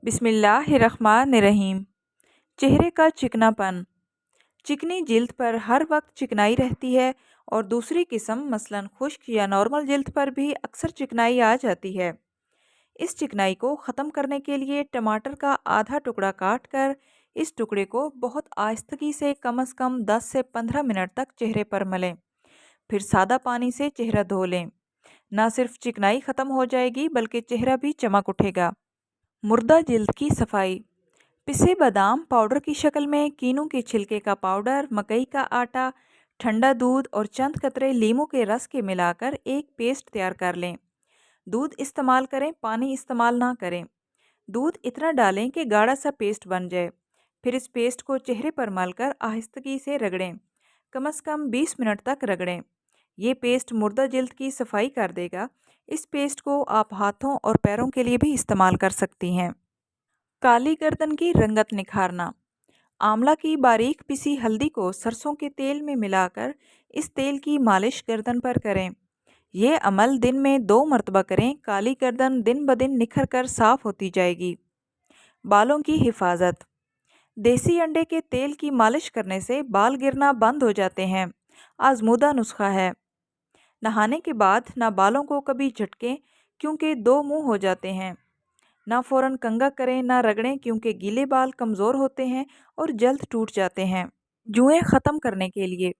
बिस्मिल्लाहिर्रहमानिर्रहीम। चेहरे का चिकनापन। चिकनी जिल्द पर हर वक्त चिकनाई रहती है और दूसरी किस्म मसलन खुश्क या नॉर्मल जिल्द पर भी अक्सर चिकनाई आ जाती है। इस चिकनाई को ख़त्म करने के लिए टमाटर का आधा टुकड़ा काट कर इस टुकड़े को बहुत आहिस्तगी से कम 10 से 15 मिनट तक चेहरे पर मलें। फिर सादा पानी से चेहरा धो लें। ना सिर्फ चिकनाई ख़त्म हो जाएगी बल्कि चेहरा भी चमक उठेगा। मुर्दा जिल्द की सफाई। पिसे बादाम पाउडर की शक्ल में, कीनू के छिलके का पाउडर, मकई का आटा, ठंडा दूध और चंद कतरे लीमू के रस के मिलाकर एक पेस्ट तैयार कर लें। दूध इस्तेमाल करें, पानी इस्तेमाल ना करें। दूध इतना डालें कि गाढ़ा सा पेस्ट बन जाए। फिर इस पेस्ट को चेहरे पर मलकर आहिस्तगी से रगड़ें। कम से कम 20 मिनट तक रगड़ें। ये पेस्ट मुर्दा जिल्द की सफाई कर देगा। इस पेस्ट को आप हाथों और पैरों के लिए भी इस्तेमाल कर सकती हैं। काली गर्दन की रंगत निखारना। आंवला की बारीक पिसी हल्दी को सरसों के तेल में मिलाकर इस तेल की मालिश गर्दन पर करें। ये अमल दिन में 2 मरतबा करें। काली गर्दन दिन ब दिन निखर कर साफ होती जाएगी। बालों की हिफाजत। देसी अंडे के तेल की मालिश करने से बाल गिरना बंद हो जाते हैं। आजमूदा नुस्खा है। नहाने के बाद ना बालों को कभी झटकें क्योंकि 2 मुंह हो जाते हैं। ना फ़ौरन कंघा करें, ना रगड़ें क्योंकि गीले बाल कमज़ोर होते हैं और जल्द टूट जाते हैं। जुएँ ख़त्म करने के लिए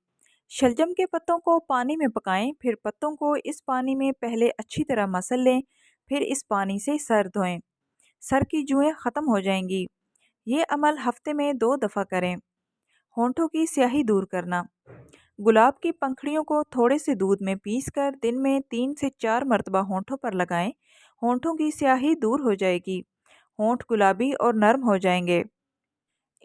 शलजम के पत्तों को पानी में पकाएं, फिर पत्तों को इस पानी में पहले अच्छी तरह मसल लें, फिर इस पानी से सर धोएं। सर की जुएँ ख़त्म हो जाएंगी। ये अमल हफ्ते में 2 दफ़ा करें। होंठों की स्याही दूर करना। गुलाब की पंखुड़ियों को थोड़े से दूध में पीसकर दिन में 3 से 4 मरतबा होंठों पर लगाएं। होंठों की स्याही दूर हो जाएगी। होंठ गुलाबी और नरम हो जाएंगे।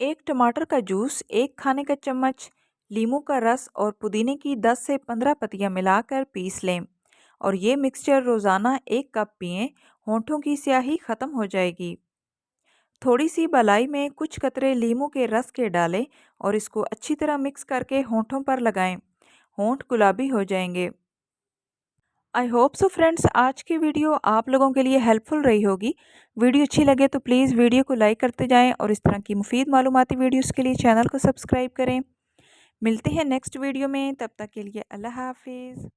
एक टमाटर का जूस, 1 खाने का चम्मच लीमू का रस और पुदीने की 10 से 15 पत्तियां मिलाकर पीस लें और ये मिक्सचर रोज़ाना 1 कप पिएं। होंठों की स्याही ख़त्म हो जाएगी। थोड़ी सी बलाई में कुछ कतरे लीमू के रस के डालें और इसको अच्छी तरह मिक्स करके होंठों पर लगाएं। होंठ गुलाबी हो जाएंगे। आई होप सो फ्रेंड्स, आज की वीडियो आप लोगों के लिए हेल्पफुल रही होगी। वीडियो अच्छी लगे तो प्लीज़ वीडियो को लाइक करते जाएं और इस तरह की मुफीद मालूमाती वीडियोस के लिए चैनल को सब्सक्राइब करें। मिलते हैं नेक्स्ट वीडियो में, तब तक के लिए अल्लाह हाफिज़।